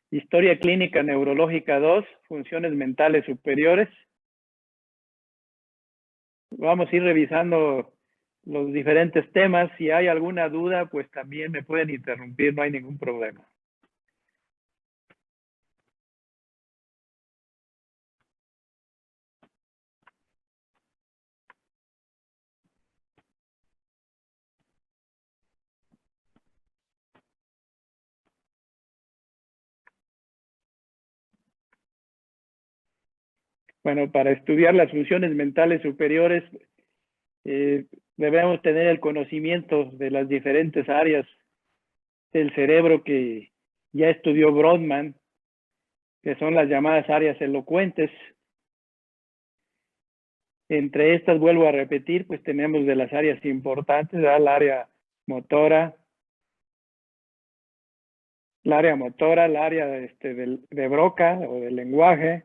Historia clínica neurológica 2, funciones mentales superiores. Vamos a ir revisando los diferentes temas. Si hay alguna duda, pues también me pueden interrumpir, no hay ningún problema. Bueno, para estudiar las funciones mentales superiores, debemos tener el conocimiento de las diferentes áreas del cerebro que ya estudió Brodmann, que son las llamadas áreas elocuentes. Entre estas, vuelvo a repetir, pues tenemos de las áreas importantes, ¿verdad? El área motora, el área de Broca o del lenguaje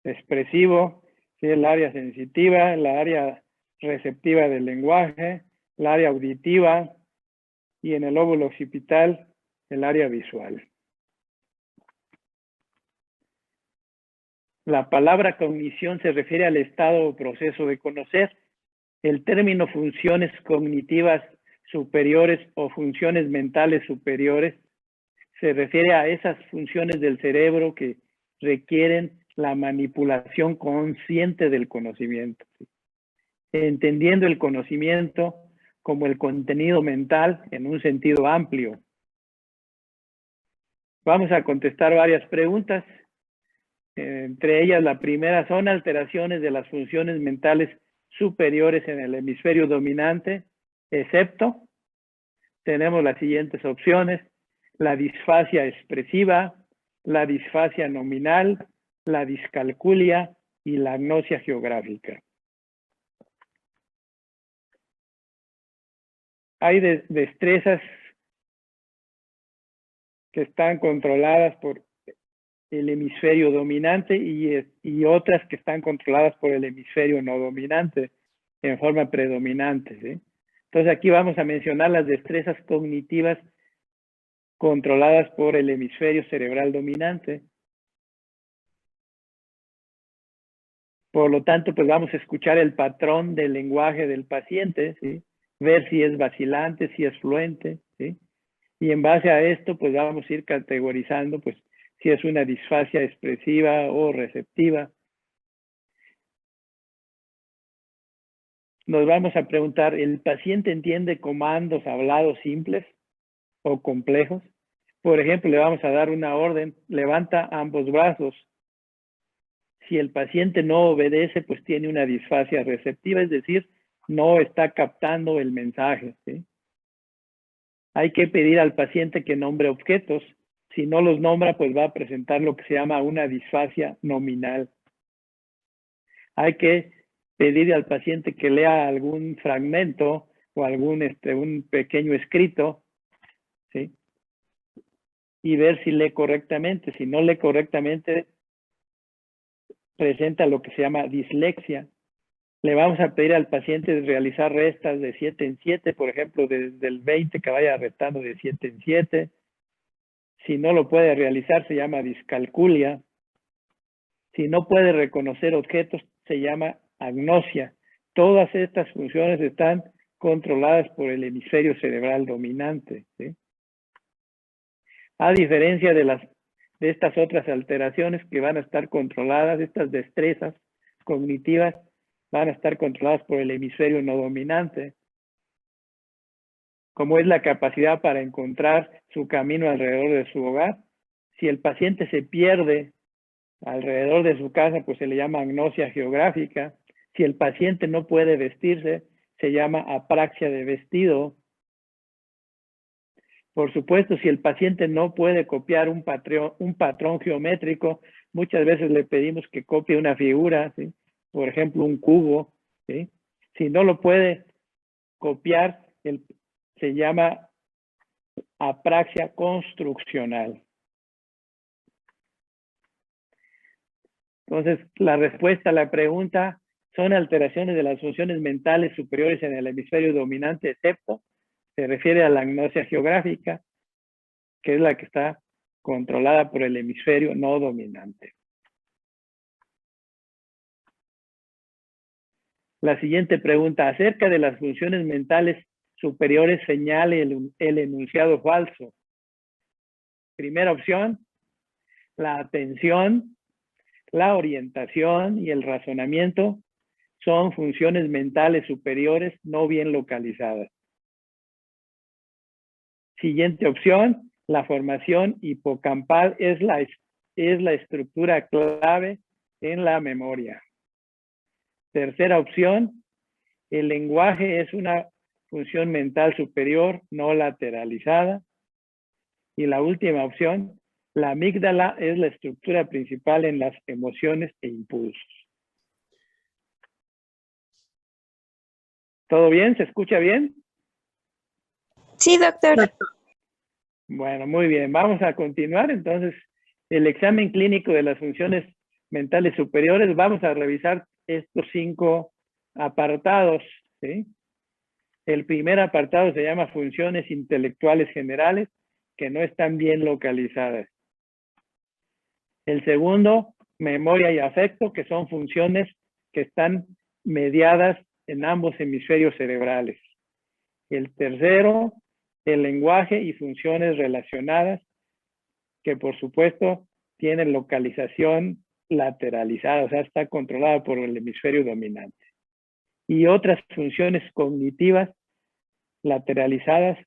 expresivo, ¿sí? El área sensitiva, el área receptiva del lenguaje, el área auditiva y en el lóbulo occipital el área visual. La palabra cognición se refiere al estado o proceso de conocer. El término funciones cognitivas superiores o funciones mentales superiores se refiere a esas funciones del cerebro que requieren la manipulación consciente del conocimiento, ¿sí? Entendiendo el conocimiento como el contenido mental en un sentido amplio. Vamos a contestar varias preguntas. Entre ellas, la primera son alteraciones de las funciones mentales superiores en el hemisferio dominante, excepto, tenemos las siguientes opciones: la disfasia expresiva, la disfasia nominal, la discalculia y la agnosia geográfica. Hay destrezas que están controladas por el hemisferio dominante y otras que están controladas por el hemisferio no dominante en forma predominante, ¿sí? Entonces aquí vamos a mencionar las destrezas cognitivas controladas por el hemisferio cerebral dominante. Por lo tanto, pues vamos a escuchar el patrón del lenguaje del paciente, ¿sí? Ver si es vacilante, si es fluente, ¿sí? Y en base a esto, pues vamos a ir categorizando, pues, si es una disfasia expresiva o receptiva. Nos vamos a preguntar, ¿el paciente entiende comandos hablados simples o complejos? Por ejemplo, le vamos a dar una orden: levanta ambos brazos. Si el paciente no obedece, pues tiene una disfasia receptiva, es decir, no está captando el mensaje, ¿sí? Hay que pedir al paciente que nombre objetos. Si no los nombra, pues va a presentar lo que se llama una disfasia nominal. Hay que pedir al paciente que lea algún fragmento o un pequeño escrito, ¿sí? Y ver si lee correctamente. Si no lee correctamente, presenta lo que se llama dislexia. Le vamos a pedir al paciente realizar restas de 7 en 7, por ejemplo, desde el 20 que vaya restando de 7 en 7. Si no lo puede realizar, se llama discalculia. Si no puede reconocer objetos, se llama agnosia. Todas estas funciones están controladas por el hemisferio cerebral dominante, ¿sí? A diferencia de estas otras alteraciones que van a estar controladas, estas destrezas cognitivas van a estar controladas por el hemisferio no dominante, como es la capacidad para encontrar su camino alrededor de su hogar. Si el paciente se pierde alrededor de su casa, pues se le llama agnosia geográfica. Si el paciente no puede vestirse, se llama apraxia de vestido. Por supuesto, si el paciente no puede copiar un patrón geométrico, muchas veces le pedimos que copie una figura, ¿sí? Por ejemplo, un cubo, ¿sí? Si no lo puede copiar, se llama apraxia construccional. Entonces, la respuesta a la pregunta: son alteraciones de las funciones mentales superiores en el hemisferio dominante, excepto, se refiere a la agnosia geográfica, que es la que está controlada por el hemisferio no dominante. La siguiente pregunta, acerca de las funciones mentales superiores, señale el enunciado falso. Primera opción, la atención, la orientación y el razonamiento son funciones mentales superiores no bien localizadas. Siguiente opción, la formación hipocampal es la estructura clave en la memoria. Tercera opción, el lenguaje es una función mental superior no lateralizada. Y la última opción, la amígdala es la estructura principal en las emociones e impulsos. ¿Todo bien? ¿Se escucha bien? Sí, doctor. Bueno, muy bien. Vamos a continuar. Entonces, el examen clínico de las funciones mentales superiores. Vamos a revisar estos 5 apartados, ¿sí? El primer apartado se llama funciones intelectuales generales que no están bien localizadas. El segundo, memoria y afecto, que son funciones que están mediadas en ambos hemisferios cerebrales. El tercero, el lenguaje y funciones relacionadas, que por supuesto tienen localización lateralizada, o sea, está controlada por el hemisferio dominante. Y otras funciones cognitivas lateralizadas,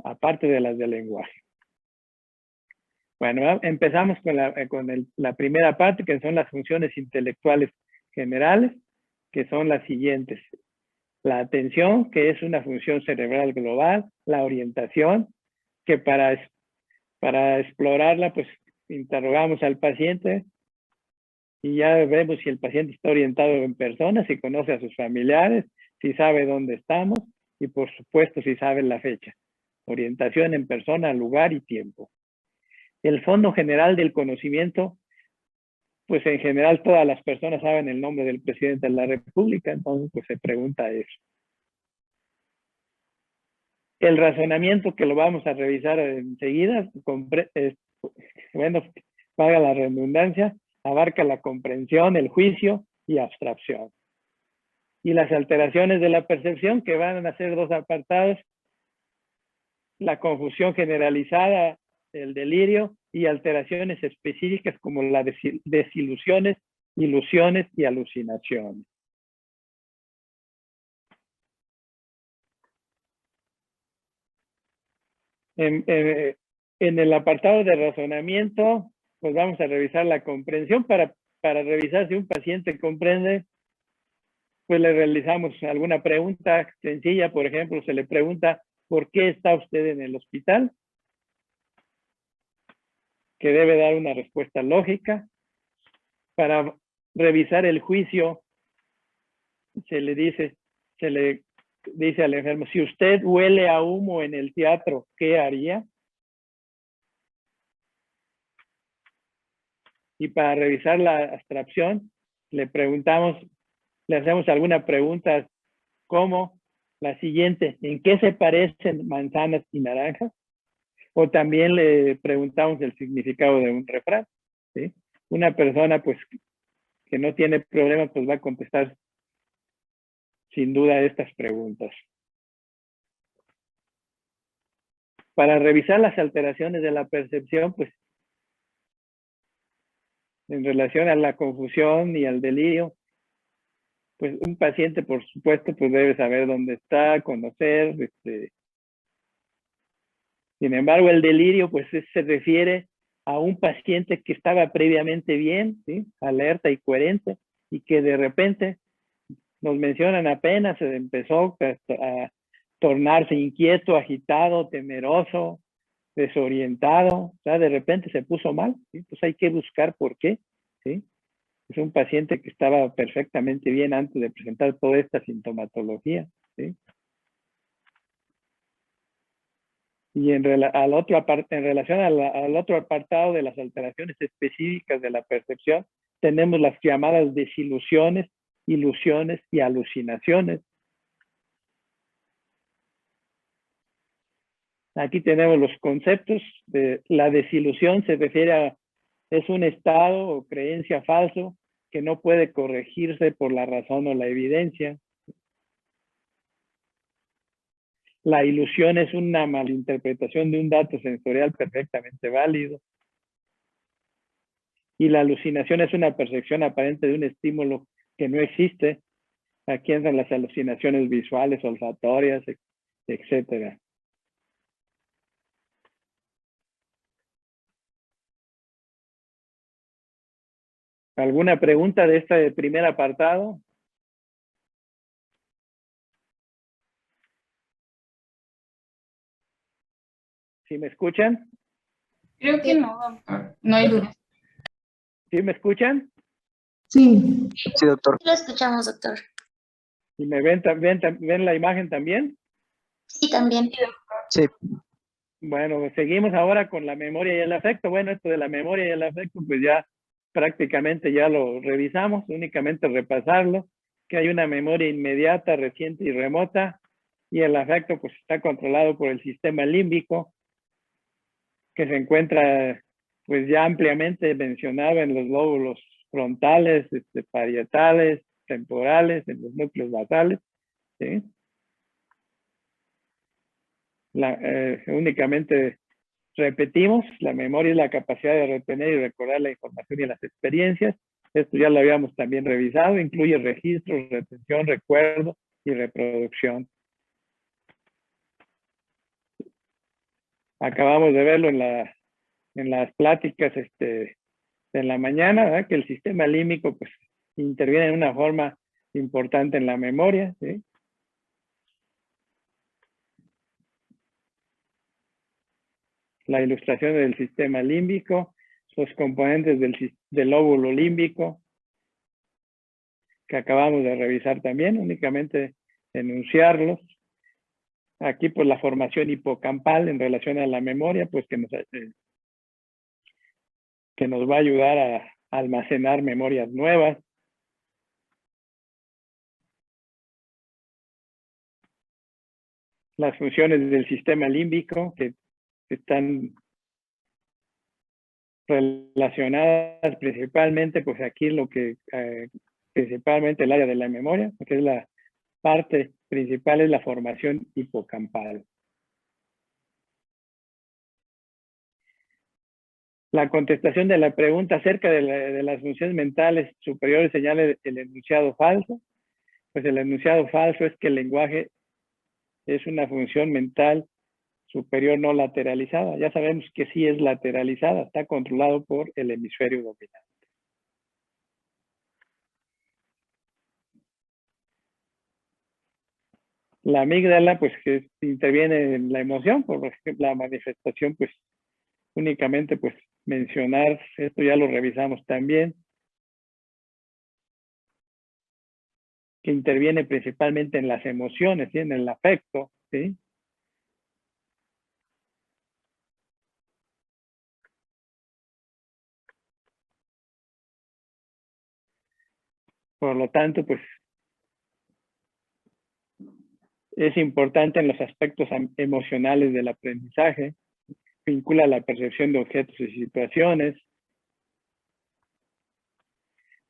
aparte de las del lenguaje. Bueno, empezamos con la primera parte, que son las funciones intelectuales generales, que son las siguientes. La atención, que es una función cerebral global. La orientación, que para explorarla, pues interrogamos al paciente y ya vemos si el paciente está orientado en persona, si conoce a sus familiares, si sabe dónde estamos y por supuesto si sabe la fecha. Orientación en persona, lugar y tiempo. El fondo general del conocimiento, pues en general todas las personas saben el nombre del presidente de la República, entonces pues se pregunta eso. El razonamiento, que lo vamos a revisar enseguida, bueno, valga la redundancia, abarca la comprensión, el juicio y abstracción. Y las alteraciones de la percepción, que van a ser 2 apartados, la confusión generalizada, el delirio y alteraciones específicas como las desilusiones, ilusiones y alucinaciones. En el apartado de razonamiento, pues vamos a revisar la comprensión. Para revisar si un paciente comprende, pues le realizamos alguna pregunta sencilla. Por ejemplo, se le pregunta, ¿por qué está usted en el hospital? Que debe dar una respuesta lógica. Para revisar el juicio, se le dice al enfermo, si usted huele a humo en el teatro, ¿qué haría? Y para revisar la abstracción, le hacemos alguna pregunta como la siguiente, ¿en qué se parecen manzanas y naranjas? O también le preguntamos el significado de un refrán, ¿sí? Una persona pues que no tiene problema pues va a contestar sin duda estas preguntas. Para revisar las alteraciones de la percepción, pues en relación a la confusión y al delirio, pues un paciente, por supuesto, pues debe saber dónde está, conocer. Sin embargo, el delirio, pues se refiere a un paciente que estaba previamente bien, ¿sí? Alerta y coherente, y que de repente, nos mencionan apenas, se empezó a tornarse inquieto, agitado, temeroso, desorientado, o sea, de repente se puso mal, ¿sí? Pues hay que buscar por qué, ¿sí? Es un paciente que estaba perfectamente bien antes de presentar toda esta sintomatología, ¿sí? Y en relación al otro apartado de las alteraciones específicas de la percepción, tenemos las llamadas desilusiones, ilusiones y alucinaciones. Aquí tenemos los conceptos. La desilusión se refiere a, es un estado o creencia falso que no puede corregirse por la razón o la evidencia. La ilusión es una malinterpretación de un dato sensorial perfectamente válido. Y la alucinación es una percepción aparente de un estímulo que no existe. Aquí entran las alucinaciones visuales, olfatorias, etcétera. ¿Alguna pregunta de este primer apartado? ¿Sí me escuchan? Creo que no, doctor. No hay duda. ¿Sí me escuchan? Sí. Sí, doctor. Lo escuchamos, doctor. ¿Y me ven la imagen también? Sí, también. Sí. Bueno, seguimos ahora con la memoria y el afecto. Bueno, esto de la memoria y el afecto, pues ya prácticamente ya lo revisamos, únicamente repasarlo, que hay una memoria inmediata, reciente y remota, y el afecto pues está controlado por el sistema límbico, que se encuentra pues ya ampliamente mencionado en los lóbulos frontales, parietales, temporales, en los núcleos basales, ¿sí? Únicamente repetimos, la memoria es la capacidad de retener y recordar la información y las experiencias. Esto ya lo habíamos también revisado, incluye registros, retención, recuerdo y reproducción. Acabamos de verlo en las pláticas en la mañana, ¿verdad? Que el sistema límbico pues, interviene en una forma importante en la memoria, ¿sí? La ilustración del sistema límbico, los componentes del lóbulo límbico, que acabamos de revisar también, únicamente enunciarlos. Aquí pues la formación hipocampal en relación a la memoria, pues que nos va a ayudar a almacenar memorias nuevas. Las funciones del sistema límbico que están relacionadas principalmente, pues aquí lo que principalmente el área de la memoria, que es la parte principal, es la formación hipocampal. La contestación de la pregunta acerca de las funciones mentales superiores señala el enunciado falso. Pues el enunciado falso es que el lenguaje es una función mental superior no lateralizada. Ya sabemos que sí es lateralizada, está controlado por el hemisferio dominante. La amígdala, pues que interviene en la emoción, por ejemplo, la manifestación, pues únicamente pues mencionar, esto ya lo revisamos también, que interviene principalmente en las emociones, ¿sí? En el afecto, ¿sí? Por lo tanto, pues es importante en los aspectos emocionales del aprendizaje, vincula la percepción de objetos y situaciones.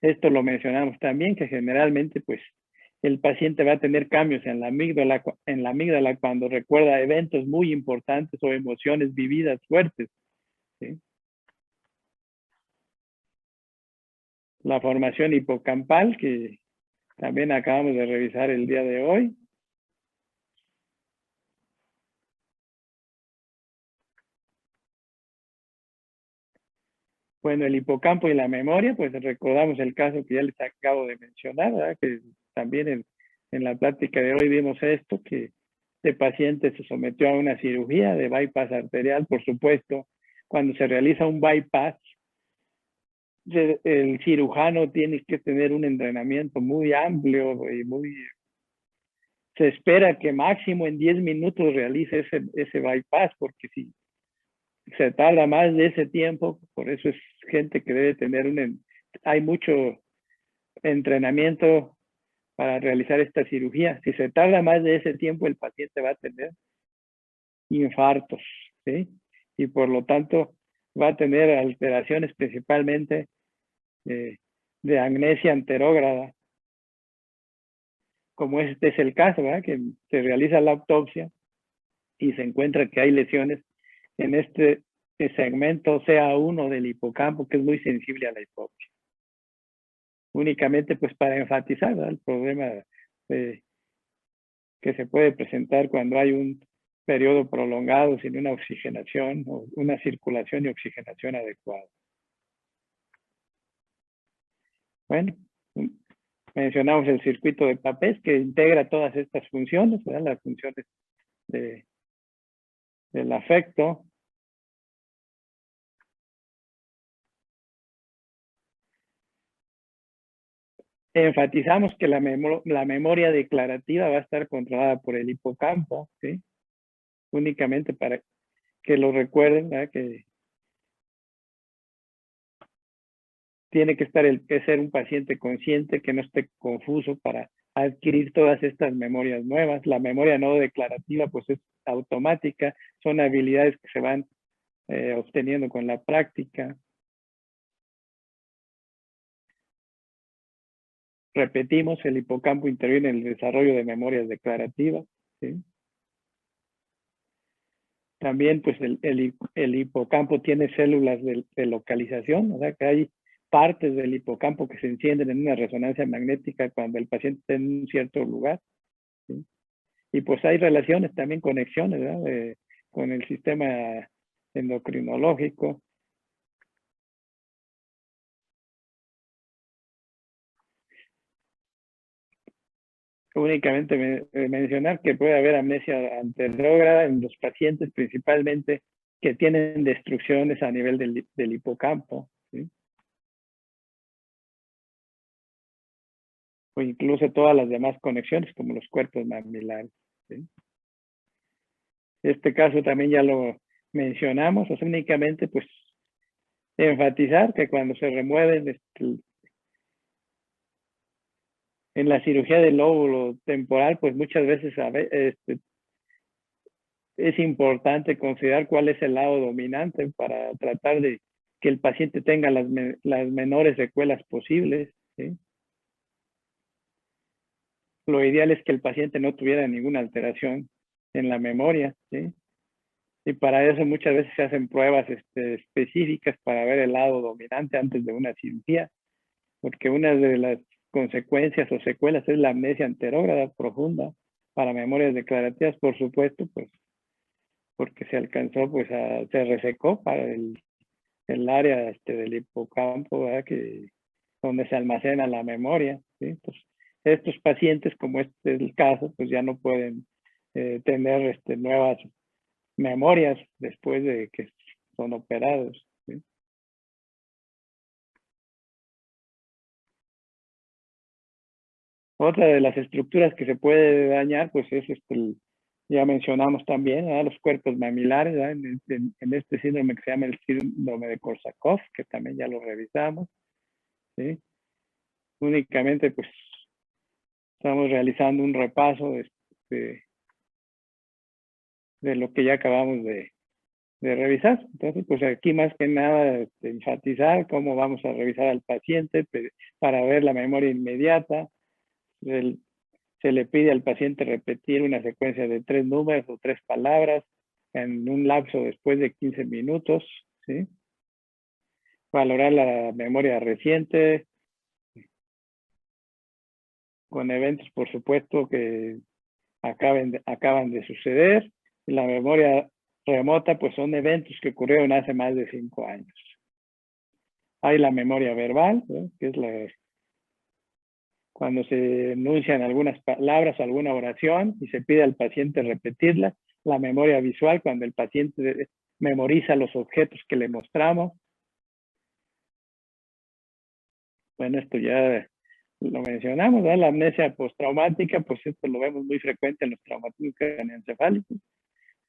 Esto lo mencionamos también, que generalmente pues el paciente va a tener cambios en la amígdala cuando recuerda eventos muy importantes o emociones vividas fuertes, ¿sí? La formación hipocampal, que también acabamos de revisar el día de hoy. Bueno, el hipocampo y la memoria, pues recordamos el caso que ya les acabo de mencionar, ¿verdad? Que también en la plática de hoy vimos esto, que este paciente se sometió a una cirugía de bypass arterial, por supuesto. Cuando se realiza un bypass, el cirujano tiene que tener un entrenamiento muy amplio y se espera que máximo en 10 minutos realice ese bypass, porque si se tarda más de ese tiempo, por eso es gente que debe tener hay mucho entrenamiento para realizar esta cirugía. Si se tarda más de ese tiempo, el paciente va a tener infartos, ¿sí? Y por lo tanto va a tener alteraciones principalmente de amnesia anterógrada, como este es el caso, ¿verdad? Que se realiza la autopsia y se encuentra que hay lesiones en este segmento CA1 del hipocampo, que es muy sensible a la hipoxia. Únicamente pues para enfatizar, ¿verdad?, el problema que se puede presentar cuando hay un periodo prolongado sin una oxigenación o una circulación y oxigenación adecuada. Bueno, mencionamos el circuito de Papez que integra todas estas funciones, ¿verdad? Las funciones del afecto. Enfatizamos que la memoria declarativa va a estar controlada por el hipocampo, ¿sí? Únicamente para que lo recuerden, ¿verdad?, que tiene que ser un paciente consciente, que no esté confuso para adquirir todas estas memorias nuevas. La memoria no declarativa pues es automática, son habilidades que se van obteniendo con la práctica. Repetimos, el hipocampo interviene en el desarrollo de memorias declarativas, ¿sí? También pues el hipocampo tiene células de localización, o sea que hay partes del hipocampo que se encienden en una resonancia magnética cuando el paciente está en un cierto lugar, ¿sí? Y pues hay relaciones, también conexiones, ¿verdad?, con el sistema endocrinológico. Únicamente mencionar que puede haber amnesia anterógrada en los pacientes principalmente que tienen destrucciones a nivel del hipocampo, ¿sí? O incluso todas las demás conexiones como los cuerpos mamilares, ¿sí? Este caso también ya lo mencionamos, o sea, únicamente pues enfatizar que cuando se remueven en la cirugía del lóbulo temporal, pues muchas veces es importante considerar cuál es el lado dominante para tratar de que el paciente tenga las menores secuelas posibles, ¿sí? Lo ideal es que el paciente no tuviera ninguna alteración en la memoria, ¿sí? Y para eso muchas veces se hacen pruebas específicas para ver el lado dominante antes de una cirugía, porque una de las consecuencias o secuelas es la amnesia anterógrada profunda para memorias declarativas, por supuesto, pues porque se alcanzó, pues se resecó para el área del hipocampo, ¿verdad?, donde se almacena la memoria, ¿sí? Entonces, estos pacientes, como este es el caso, pues ya no pueden tener nuevas memorias después de que son operados, ¿sí? Otra de las estructuras que se puede dañar, pues es ya mencionamos también, ¿verdad?, los cuerpos mamilares, ¿verdad?, en este síndrome que se llama el síndrome de Korsakoff, que también ya lo revisamos, ¿sí? Únicamente, pues, estamos realizando un repaso de lo que ya acabamos de revisar. Entonces, pues aquí más que nada enfatizar cómo vamos a revisar al paciente para ver la memoria inmediata. Se le pide al paciente repetir una secuencia de 3 números o 3 palabras en un lapso después de 15 minutos, ¿sí? Valorar la memoria reciente con eventos, por supuesto, que acaban de suceder. La memoria remota, pues son eventos que ocurrieron hace más de 5 años. Hay la memoria verbal, ¿no?, que es cuando se enuncian algunas palabras o alguna oración y se pide al paciente repetirla. La memoria visual, cuando el paciente memoriza los objetos que le mostramos. Bueno, esto ya lo mencionamos, ¿verdad? La amnesia postraumática, pues esto lo vemos muy frecuente en los traumatismos craneoencefálicos.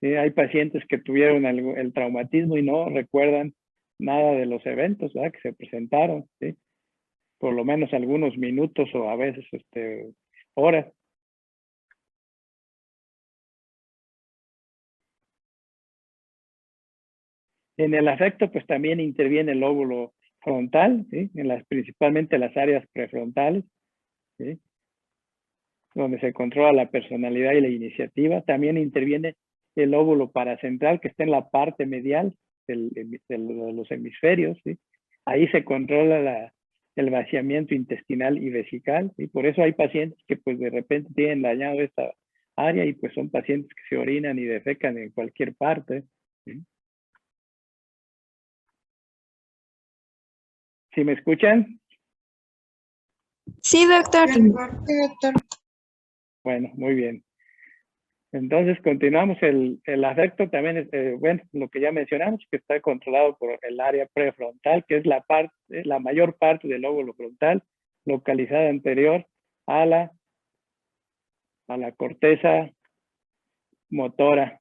¿Sí? Hay pacientes que tuvieron el traumatismo y no recuerdan nada de los eventos, ¿verdad?, que se presentaron, ¿sí? Por lo menos algunos minutos o a veces horas. En el afecto, pues también interviene el lóbulo frontal, ¿sí? Principalmente las áreas prefrontales, ¿sí? Donde se controla la personalidad y la iniciativa. También interviene el lóbulo paracentral, que está en la parte medial de los hemisferios, ¿sí? Ahí se controla el vaciamiento intestinal y vesical, y por eso hay pacientes que pues de repente tienen dañado esta área y pues son pacientes que se orinan y defecan en cualquier parte, ¿sí? ¿Sí me escuchan? Sí, doctor. Sí, doctor. Bueno, muy bien. Entonces continuamos. El afecto también, bueno, lo que ya mencionamos, que está controlado por el área prefrontal, que es la mayor parte del lóbulo frontal, localizada anterior a la corteza motora.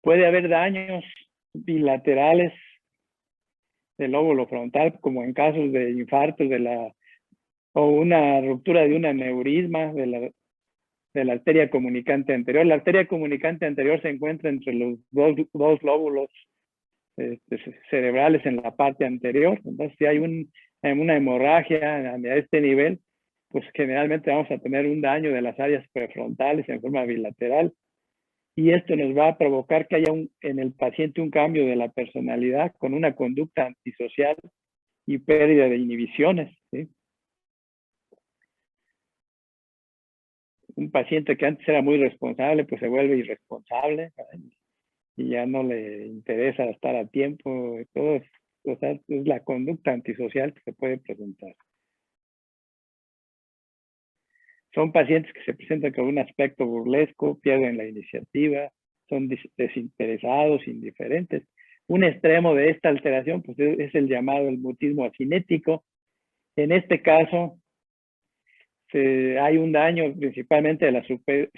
Puede haber daños bilaterales del lóbulo frontal, como en casos de infartos o una ruptura de un aneurisma de la arteria comunicante anterior. La arteria comunicante anterior se encuentra entre los dos lóbulos cerebrales en la parte anterior. Entonces, si hay una hemorragia a este nivel, pues generalmente vamos a tener un daño de las áreas prefrontales en forma bilateral. Y esto nos va a provocar que haya en el paciente un cambio de la personalidad con una conducta antisocial y pérdida de inhibiciones, ¿sí? Un paciente que antes era muy responsable, pues se vuelve irresponsable, ¿sí? Y ya no le interesa estar a tiempo. Todo o sea, es la conducta antisocial que se puede presentar. Son pacientes que se presentan con un aspecto burlesco, pierden la iniciativa, son desinteresados, indiferentes. Un extremo de esta alteración pues es el llamado el mutismo acinético. En este caso, hay un daño principalmente de la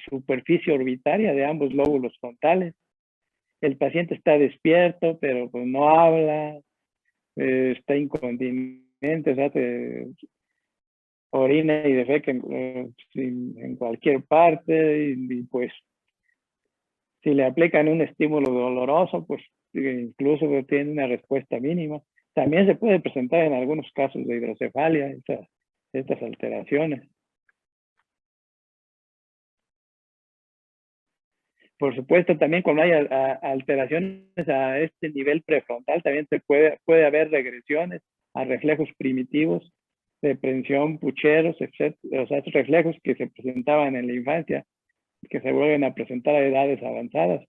superficie orbitaria de ambos lóbulos frontales. El paciente está despierto, pero pues no habla, está incontinente, o sea, orina y defeca en cualquier parte y pues si le aplican un estímulo doloroso, pues incluso tiene una respuesta mínima. También se puede presentar en algunos casos de hidrocefalia estas alteraciones. Por supuesto, también cuando hay alteraciones a este nivel prefrontal, también puede haber regresiones a reflejos primitivos, depresión, pucheros, etc. O sea, esos reflejos que se presentaban en la infancia, que se vuelven a presentar a edades avanzadas.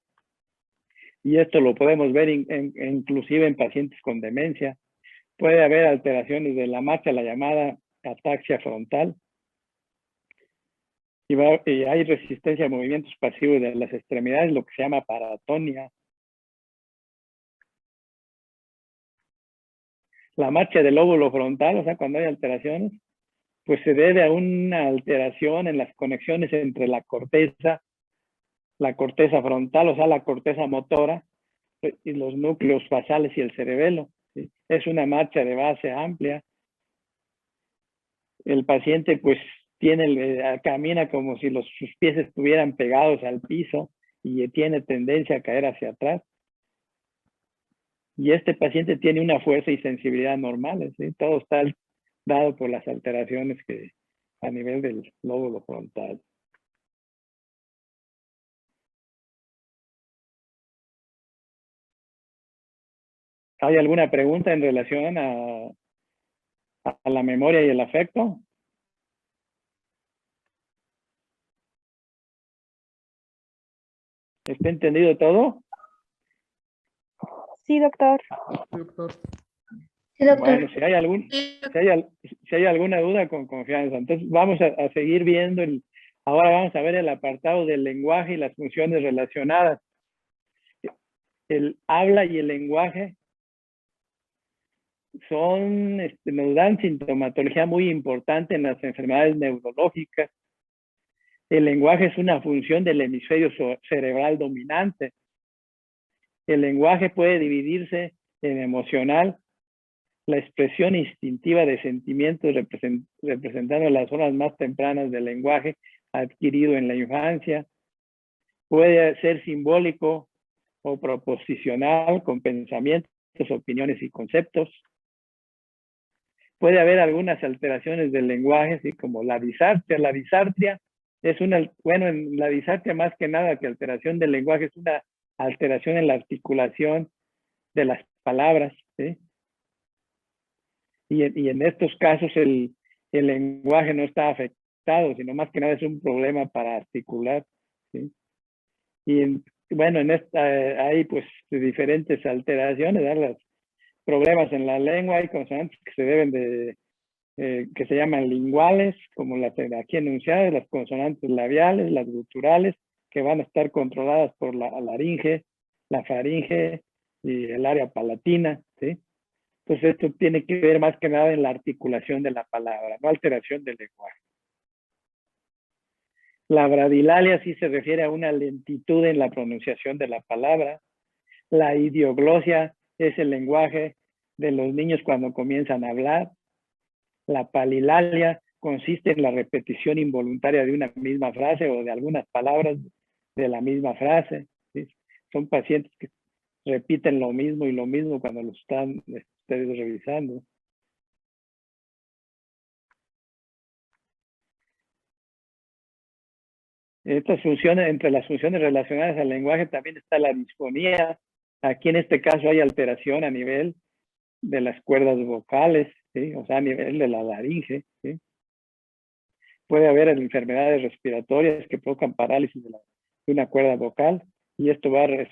Y esto lo podemos ver inclusive en pacientes con demencia. Puede haber alteraciones de la marcha, la llamada ataxia frontal. Y hay resistencia a movimientos pasivos de las extremidades, lo que se llama paratonia. La marcha del lóbulo frontal, o sea, cuando hay alteraciones, pues se debe a una alteración en las conexiones entre la corteza frontal, o sea, la corteza motora, y los núcleos basales y el cerebelo, ¿sí? Es una marcha de base amplia. El paciente pues camina como si sus pies estuvieran pegados al piso y tiene tendencia a caer hacia atrás. Y este paciente tiene una fuerza y sensibilidad normales, ¿sí? Todo está dado por las alteraciones a nivel del lóbulo frontal. ¿Hay alguna pregunta en relación a la memoria y el afecto? ¿Está entendido todo? Sí, doctor. Sí, doctor. Bueno, si hay alguna duda, con confianza. Entonces vamos a seguir viendo ahora vamos a ver el apartado del lenguaje y las funciones relacionadas. El habla y el lenguaje nos dan sintomatología muy importante en las enfermedades neurológicas. El lenguaje es una función del hemisferio cerebral dominante. El lenguaje puede dividirse en emocional, la expresión instintiva de sentimientos representando las zonas más tempranas del lenguaje adquirido en la infancia, Puede ser simbólico o proposicional con pensamientos, opiniones y conceptos. Puede haber algunas alteraciones del lenguaje, así como la disartria. La disartria es una, bueno, en la disartria más que nada que alteración del lenguaje, es una alteración en la articulación de las palabras, ¿sí? Y en estos casos el lenguaje no está afectado, sino más que nada es un problema para articular, ¿sí? Y bueno, en esta hay pues diferentes alteraciones, ¿verdad? Los problemas en la lengua, hay consonantes que se deben de, que se llaman linguales, como las aquí enunciadas, las consonantes labiales, las guturales, que van a estar controladas por la laringe, la faringe y el área palatina, ¿sí? Entonces esto tiene que ver más que nada en la articulación de la palabra, no alteración del lenguaje. La bradilalia sí se refiere a una lentitud en la pronunciación de la palabra. La idioglosia es el lenguaje de los niños cuando comienzan a hablar. La palilalia consiste en la repetición involuntaria de una misma frase o de algunas palabras de la misma frase, ¿sí? Son pacientes que repiten lo mismo y lo mismo cuando lo están ustedes revisando. Estas funciones, entre las funciones relacionadas al lenguaje también está la disfonía. Aquí en este caso hay alteración a nivel de las cuerdas vocales, ¿sí? O sea, a nivel de la laringe, ¿sí? Puede haber enfermedades respiratorias que provocan parálisis de una cuerda vocal y esto va a,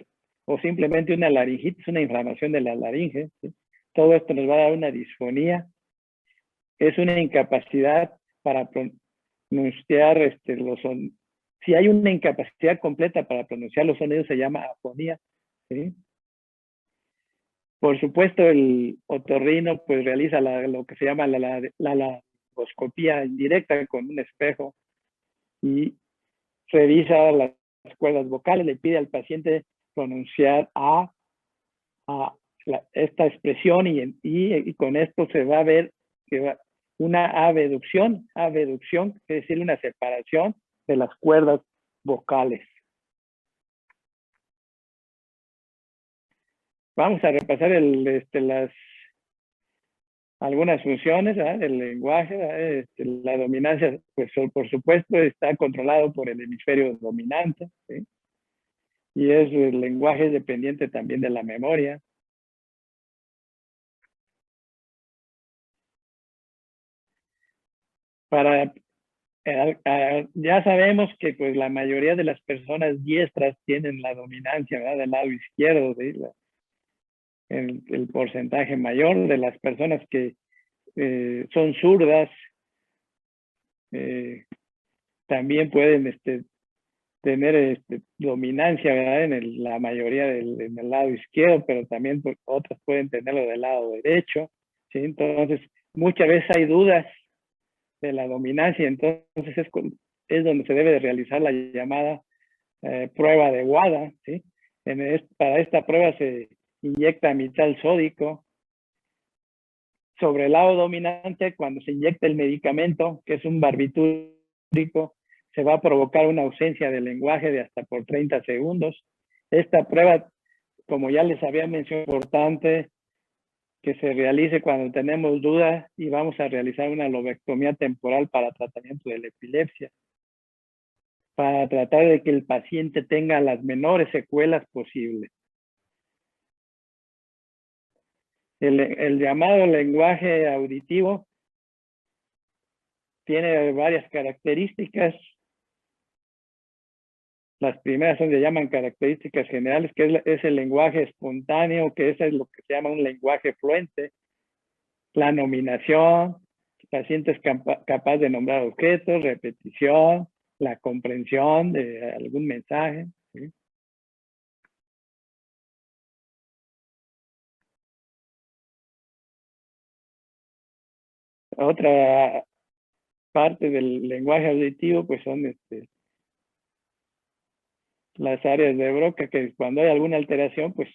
o simplemente una laringitis, una inflamación de la laringe, ¿sí? Todo esto nos va a dar una disfonía. Es una incapacidad para pronunciar los sonidos. Si hay una incapacidad completa para pronunciar los sonidos, se llama afonía, ¿sí? Por supuesto, el otorrino pues realiza lo que se llama la laringoscopía indirecta con un espejo y revisa las cuerdas vocales, le pide al paciente pronunciar esta expresión y con esto se va a ver que una abducción, es decir, una separación de las cuerdas vocales. Vamos a repasar algunas funciones del lenguaje. La dominancia, pues por supuesto, está controlado por el hemisferio dominante, ¿sí? Y el lenguaje es dependiente también de la memoria. Ya sabemos que pues la mayoría de las personas diestras tienen la dominancia, ¿verdad?, del lado izquierdo, ¿sí? El porcentaje mayor de las personas que son zurdas también pueden tener dominancia, ¿verdad?, en la mayoría en el lado izquierdo, pero también pues, otras pueden tenerlo del lado derecho, ¿sí? Entonces, muchas veces hay dudas de la dominancia, entonces es donde se debe de realizar la llamada prueba de WADA, ¿sí? Para esta prueba se inyecta mitral sódico. Sobre el lado dominante, cuando se inyecta el medicamento, que es un barbitúrico, se va a provocar una ausencia de lenguaje de hasta por 30 segundos. Esta prueba, como ya les había mencionado, es importante que se realice cuando tenemos dudas y vamos a realizar una lobectomía temporal para tratamiento de la epilepsia, para tratar de que el paciente tenga las menores secuelas posibles. El llamado lenguaje auditivo tiene varias características. Las primeras se llaman características generales, que es el lenguaje espontáneo, que es lo que se llama un lenguaje fluente. La nominación, el paciente es capaz de nombrar objetos, repetición, la comprensión de algún mensaje, ¿sí? Otra parte del lenguaje auditivo pues son las áreas de Broca, que cuando hay alguna alteración, pues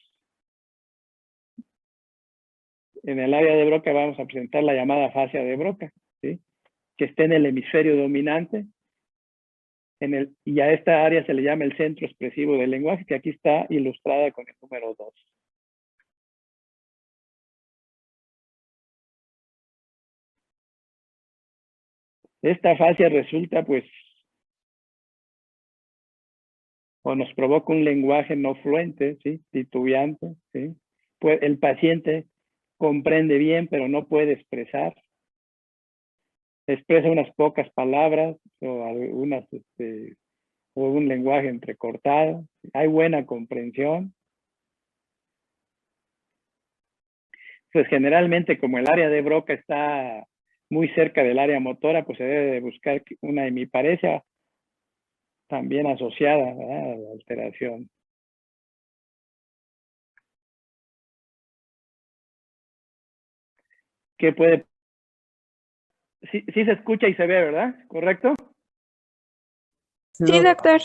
en el área de Broca vamos a presentar la llamada fascia de Broca, ¿sí?, que esté en el hemisferio dominante Y a esta área se le llama el centro expresivo del lenguaje, que aquí está ilustrada con el número 2. Esta fascia resulta, pues, o nos provoca un lenguaje no fluente, ¿sí? Titubeante, ¿sí? Pues el paciente comprende bien, pero no puede expresar. Expresa unas pocas palabras o algunas, o un lenguaje entrecortado. Hay buena comprensión. Pues generalmente, como el área de Broca está muy cerca del área motora, pues se debe de buscar una hemiparesia también asociada, ¿verdad?, a la alteración. ¿Qué puede? Sí se escucha y se ve, ¿verdad? ¿Correcto? Sí, doctor.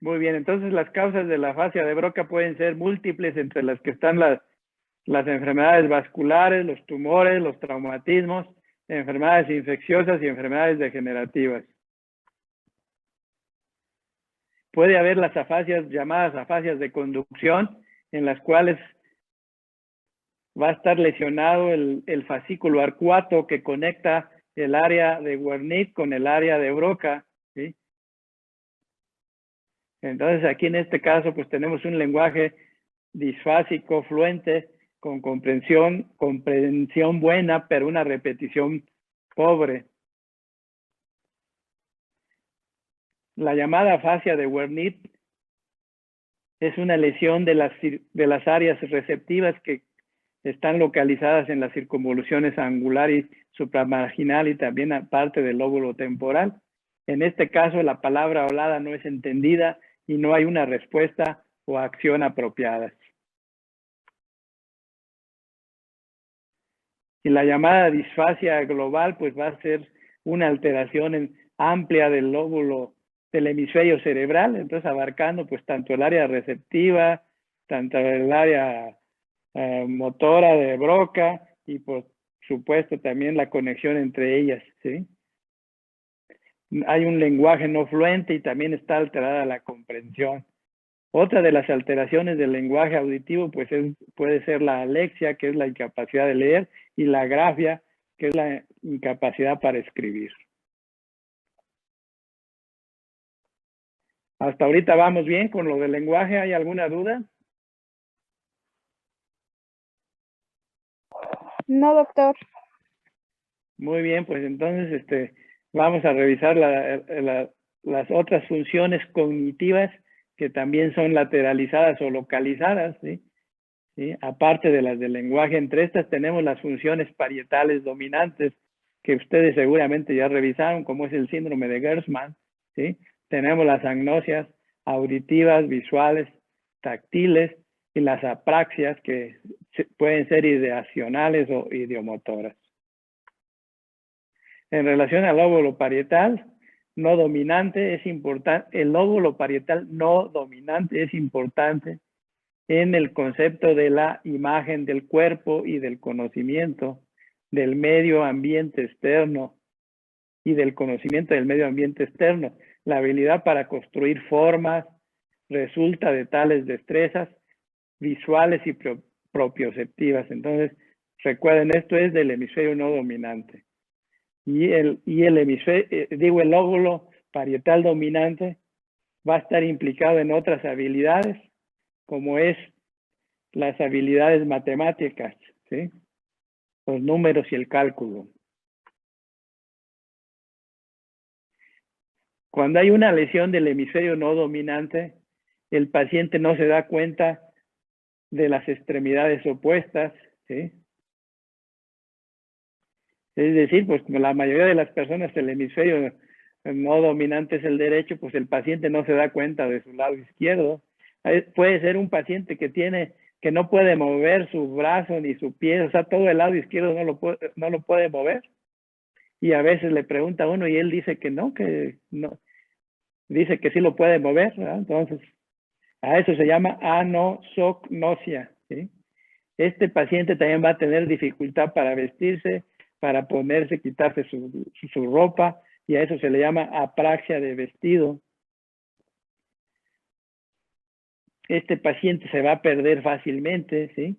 Muy bien, entonces las causas de la fascia de Broca pueden ser múltiples, entre las que están las enfermedades vasculares, los tumores, los traumatismos, enfermedades infecciosas y enfermedades degenerativas. Puede haber las afasias llamadas afasias de conducción, en las cuales va a estar lesionado el fascículo arcuato que conecta el área de Wernicke con el área de Broca, ¿sí? Entonces aquí en este caso pues tenemos un lenguaje disfásico, fluente, con comprensión buena, pero una repetición pobre. La llamada afasia de Wernicke es una lesión de las áreas receptivas que están localizadas en las circunvoluciones angular y supramarginal y también aparte del lóbulo temporal. En este caso, la palabra hablada no es entendida y no hay una respuesta o acción apropiadas. Y la llamada disfasia global, pues va a ser una alteración amplia del lóbulo del hemisferio cerebral, entonces abarcando pues tanto el área receptiva, tanto el área motora de Broca y por supuesto también la conexión entre ellas, ¿sí? Hay un lenguaje no fluente y también está alterada la comprensión. Otra de las alteraciones del lenguaje auditivo pues puede ser la alexia, que es la incapacidad de leer, y la grafia, que es la incapacidad para escribir. Hasta ahorita vamos bien con lo del lenguaje. ¿Hay alguna duda? No, doctor. Muy bien, pues entonces vamos a revisar las otras funciones cognitivas que también son lateralizadas o localizadas, ¿sí? ¿Sí? Aparte de las del lenguaje, entre estas tenemos las funciones parietales dominantes que ustedes seguramente ya revisaron, como es el síndrome de Gerstmann, ¿sí? Tenemos las agnosias auditivas, visuales, táctiles y las apraxias que pueden ser ideacionales o idiomotoras. En relación al lóbulo parietal no dominante, es importante, el lóbulo parietal no dominante es importante en el concepto de la imagen del cuerpo y del conocimiento del medio ambiente externo y del conocimiento del medio ambiente externo. La habilidad para construir formas resulta de tales destrezas visuales y propioceptivas. Entonces, recuerden, esto es del hemisferio no dominante. Y el hemisferio, el lóbulo parietal dominante va a estar implicado en otras habilidades, como es las habilidades matemáticas, ¿sí? Los números y el cálculo. Cuando hay una lesión del hemisferio no dominante, el paciente no se da cuenta de las extremidades opuestas, ¿sí? Es decir, pues como la mayoría de las personas el hemisferio no dominante es el derecho, pues el paciente no se da cuenta de su lado izquierdo. Puede ser un paciente que no puede mover su brazo ni su pie, o sea, todo el lado izquierdo no lo puede mover. Y a veces le pregunta a uno y él dice que no, dice que sí lo puede mover, ¿verdad? Entonces, a eso se llama anosognosia, ¿sí? Este paciente también va a tener dificultad para vestirse, para ponerse, quitarse su ropa, y a eso se le llama apraxia de vestido. Este paciente se va a perder fácilmente, ¿sí?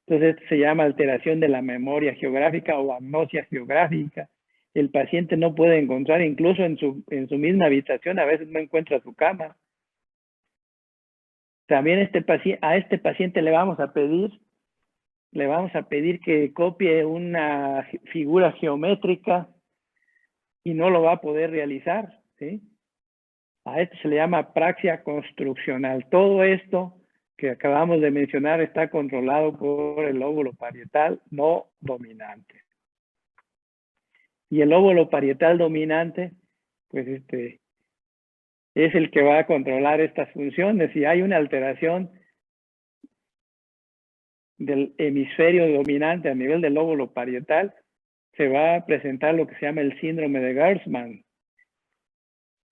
Entonces esto se llama alteración de la memoria geográfica o agnosia geográfica. El paciente no puede encontrar, incluso en su misma habitación, a veces no encuentra su cama. También a este paciente le vamos a pedir que copie una figura geométrica y no lo va a poder realizar, ¿sí? A esto se le llama apraxia construccional. Todo esto que acabamos de mencionar está controlado por el lóbulo parietal no dominante. Y el lóbulo parietal dominante, pues es el que va a controlar estas funciones. Si hay una alteración del hemisferio dominante a nivel del lóbulo parietal, se va a presentar lo que se llama el síndrome de Gertzmann.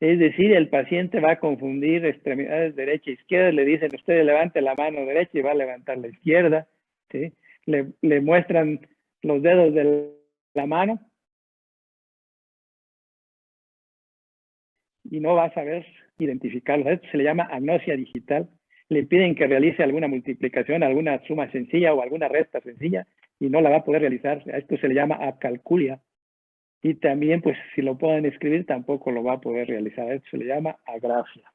Es decir, el paciente va a confundir extremidades derecha e izquierda. Le dicen, usted levante la mano derecha y va a levantar la izquierda, ¿sí? Le muestran los dedos de la mano y no va a saber identificarlos. Esto se le llama agnosia digital. Le piden que realice alguna multiplicación, alguna suma sencilla o alguna resta sencilla y no la va a poder realizar. A esto se le llama acalculia. Y también, pues, si lo pueden escribir, tampoco lo va a poder realizar. Esto se le llama agrafia.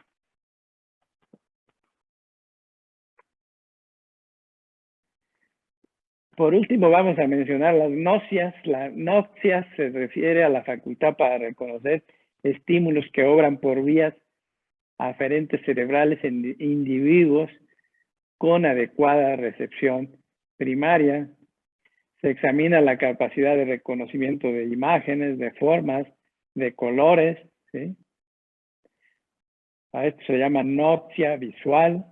Por último, vamos a mencionar las nocias. La noccia se refiere a la facultad para reconocer estímulos que obran por vías aferentes cerebrales en individuos con adecuada recepción primaria. Se examina la capacidad de reconocimiento de imágenes, de formas, de colores, ¿sí? A esto se llama noccia visual.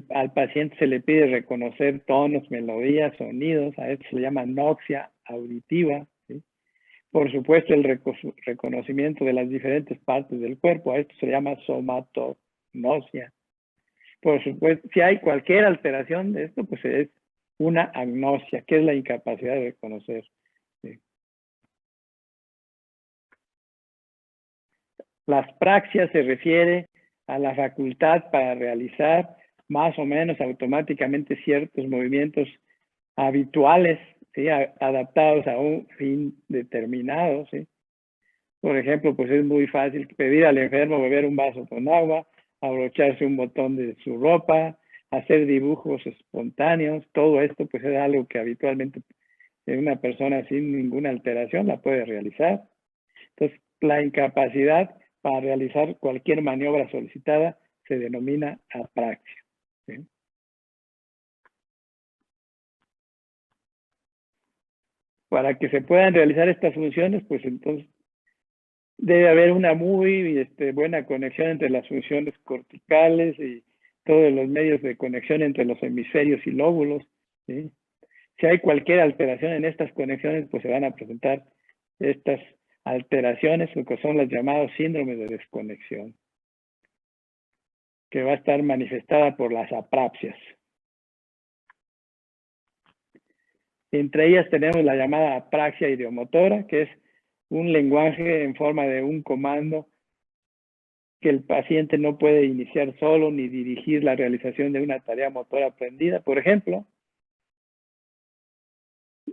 Al paciente se le pide reconocer tonos, melodías, sonidos. A esto se le llama noccia auditiva, ¿sí? Por supuesto, el reconocimiento de las diferentes partes del cuerpo. A esto se le llama somatognosia. Por supuesto, si hay cualquier alteración de esto, pues es una agnosia, que es la incapacidad de reconocer, ¿sí? Las praxias se refiere a la facultad para realizar más o menos automáticamente ciertos movimientos habituales, ¿sí? Adaptados a un fin determinado, ¿sí? Por ejemplo, pues es muy fácil pedir al enfermo beber un vaso con agua, abrocharse un botón de su ropa, hacer dibujos espontáneos. Todo esto pues es algo que habitualmente una persona sin ninguna alteración la puede realizar. Entonces, la incapacidad para realizar cualquier maniobra solicitada se denomina apraxia, ¿sí? Para que se puedan realizar estas funciones, pues entonces debe haber una muy buena conexión entre las funciones corticales y todos los medios de conexión entre los hemisferios y lóbulos, ¿sí? Si hay cualquier alteración en estas conexiones, pues se van a presentar estas alteraciones, lo que son las llamadas síndromes de desconexión, que va a estar manifestada por las apraxias. Entre ellas tenemos la llamada apraxia ideomotora, que es un lenguaje en forma de un comando que el paciente no puede iniciar solo ni dirigir la realización de una tarea motora aprendida. Por ejemplo,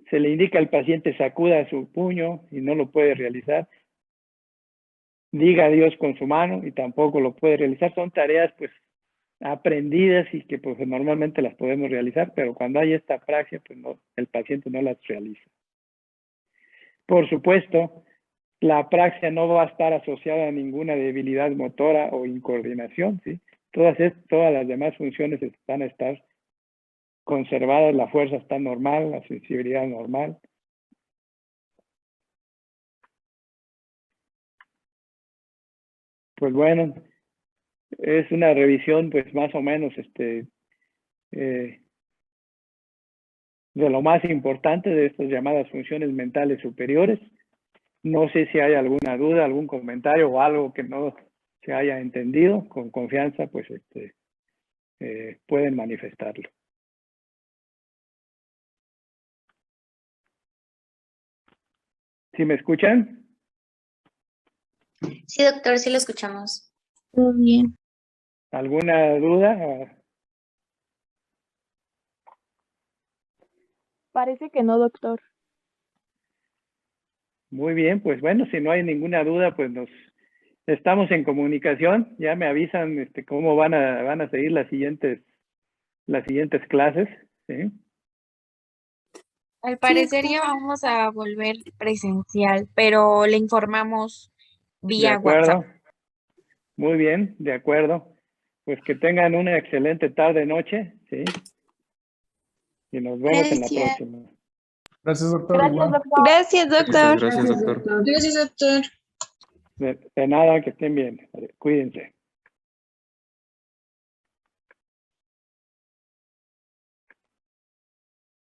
se le indica al paciente sacuda su puño y no lo puede realizar. Diga adiós con su mano y tampoco lo puede realizar. Son tareas pues aprendidas y que pues normalmente las podemos realizar, pero cuando hay esta apraxia, pues no, el paciente no las realiza. Por supuesto, la apraxia no va a estar asociada a ninguna debilidad motora o incoordinación, ¿sí? Todas las demás funciones van a estar conservadas, la fuerza está normal, la sensibilidad normal. Pues bueno, es una revisión pues más o menos de lo más importante de estas llamadas funciones mentales superiores. No sé si hay alguna duda, algún comentario o algo que no se haya entendido. Con confianza, pues pueden manifestarlo. ¿Sí me escuchan? Sí, doctor, sí lo escuchamos. Todo bien. ¿Alguna duda? Parece que no, doctor. Muy bien, pues bueno, si no hay ninguna duda, pues nos estamos en comunicación. Ya me avisan cómo van a seguir las siguientes clases. ¿Sí? Al parecer ya vamos a volver presencial, pero le informamos De vía WhatsApp. acuerdo. Muy bien, de acuerdo. Pues que tengan una excelente tarde, noche, ¿sí? Y nos vemos en la Gracias. próxima. Gracias, doctor. Gracias, Igual. doctor. Gracias, doctor. Gracias, doctor. Gracias, doctor. De nada, que estén bien. Cuídense.